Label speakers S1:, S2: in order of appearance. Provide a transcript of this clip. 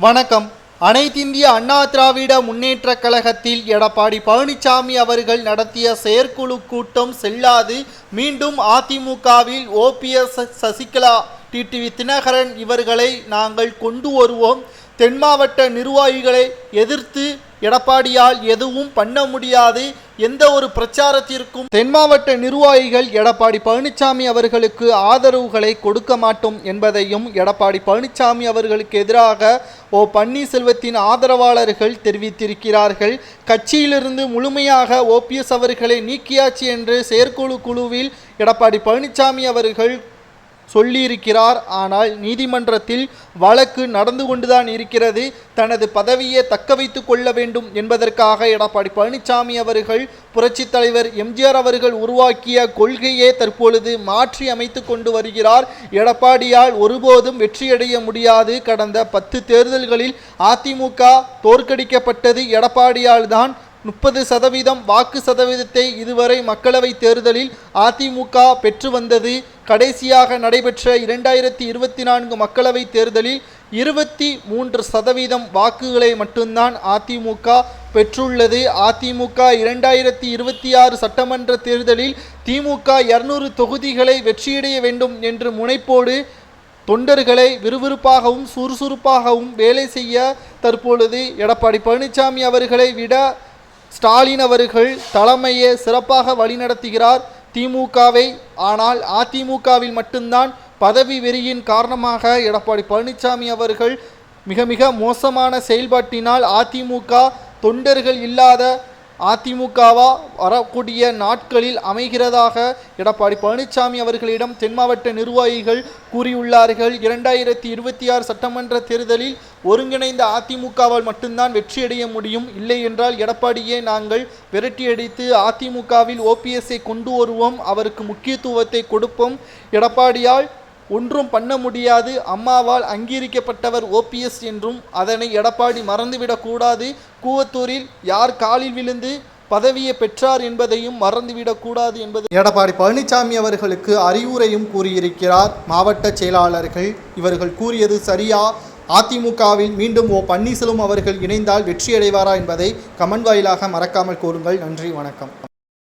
S1: வணக்கம். அனைத்திந்திய அண்ணா திராவிட முன்னேற்றக் கழகத்தில் எடப்பாடி பழனிசாமி அவர்கள் நடத்திய செயற்குழு கூட்டம் செல்லாது. மீண்டும் அதிமுகவில் ஓபிஎஸ், சசிகலா, டிடிவி தினகரன் இவர்களை நாங்கள் கொண்டு வருவோம். தென் மாவட்ட நிர்வாகிகளை எதிர்த்து எடப்பாடியால் எதுவும் பண்ண முடியாது. எந்த ஒரு பிரச்சாரத்திற்கும் தென் மாவட்ட நிர்வாகிகள் எடப்பாடி பழனிசாமி அவர்களுக்கு ஆதரவுகளை கொடுக்க மாட்டோம் என்பதையும் எடப்பாடி பழனிசாமி அவர்களுக்கு எதிராக பன்னீர்செல்வத்தின் ஆதரவாளர்கள் தெரிவித்திருக்கிறார்கள். கட்சியிலிருந்து முழுமையாக ஓபிஎஸ் அவர்களை நீக்கியாச்சு என்று செயற்குழுவில் எடப்பாடி பழனிசாமி அவர்கள் சொல்லியிருக்கிறார். ஆனால் நீதிமன்றத்தில் வழக்கு நடந்து கொண்டுதான் இருக்கிறது. தனது பதவியை தக்க வைத்துக் கொள்ள வேண்டும் என்பதற்காக எடப்பாடி பழனிசாமி அவர்கள் புரட்சித் தலைவர் எம்ஜிஆர் அவர்கள் உருவாக்கிய கொள்கையை தற்பொழுது மாற்றி அமைத்து கொண்டு வருகிறார். எடப்பாடியால் ஒருபோதும் வெற்றியடைய முடியாது. கடந்த 10 தேர்தல்களில் அதிமுக தோற்கடிக்கப்பட்டது எடப்பாடியால் தான். 30% வாக்கு சதவீதத்தை இதுவரை மக்களவை தேர்தலில் அதிமுக பெற்று வந்தது. கடைசியாக நடைபெற்ற 2024 மக்களவை தேர்தலில் 23% வாக்குகளை மட்டும்தான் அதிமுக பெற்றுள்ளது. அதிமுக 2026 சட்டமன்ற தேர்தலில் திமுக 200 தொகுதிகளை வெற்றியடைய வேண்டும் என்று முனைப்போடு தொண்டர்களை விறுவிறுப்பாகவும் சுறுசுறுப்பாகவும் வேலை செய்ய தற்பொழுது எடப்பாடி பழனிசாமி அவர்களை விட ஸ்டாலின் அவர்கள் தலைமையை சிறப்பாக வழிநடத்துகிறார் திமுகவை. ஆனால் அதிமுகவில் மட்டும்தான் பதவி வெறியின் காரணமாக எடப்பாடி பழனிசாமி அவர்கள் மிக மிக மோசமான செயல்பாட்டினால் அதிமுக தொண்டர்கள் இல்லாத அதிமுகவா வரக்கூடிய நாட்களில் அமைகிறதாக எடப்பாடி பழனிசாமி அவர்களிடம் தென் மாவட்ட நிர்வாகிகள் கூறியுள்ளார்கள். 2026 சட்டமன்ற தேர்தலில் ஒருங்கிணைந்த அதிமுகவால் மட்டும்தான் வெற்றியடைய முடியும். இல்லை என்றால் எடப்பாடியை நாங்கள் விரட்டியடித்து அதிமுகவில் ஓபிஎஸ்ஐ கொண்டு வருவோம், அவருக்கு முக்கியத்துவத்தை கொடுப்போம். எடப்பாடியால் ஒன்றும் பண்ண முடியாது. அம்மாவால் அங்கீகரிக்கப்பட்டவர் ஓபிஎஸ் என்றும் அதனை எடப்பாடி மறந்துவிடக்கூடாது. கூவத்தூரில் யார் காலில் விழுந்து பதவியை பெற்றார் என்பதையும் மறந்துவிடக்கூடாது என்பது எடப்பாடி பழனிசாமி அவர்களுக்கு அறிவுரையும் கூறியிருக்கிறார். மாவட்ட செயலாளர்கள் இவர்கள் கூறியது சரியா? அதிமுகவில் மீண்டும் பன்னீர்செல்வம் அவர்கள் இணைந்தால் வெற்றியடைவாரா என்பதை கமெண்ட் வாயிலாக மறக்காமல் கூறுங்கள். நன்றி, வணக்கம்.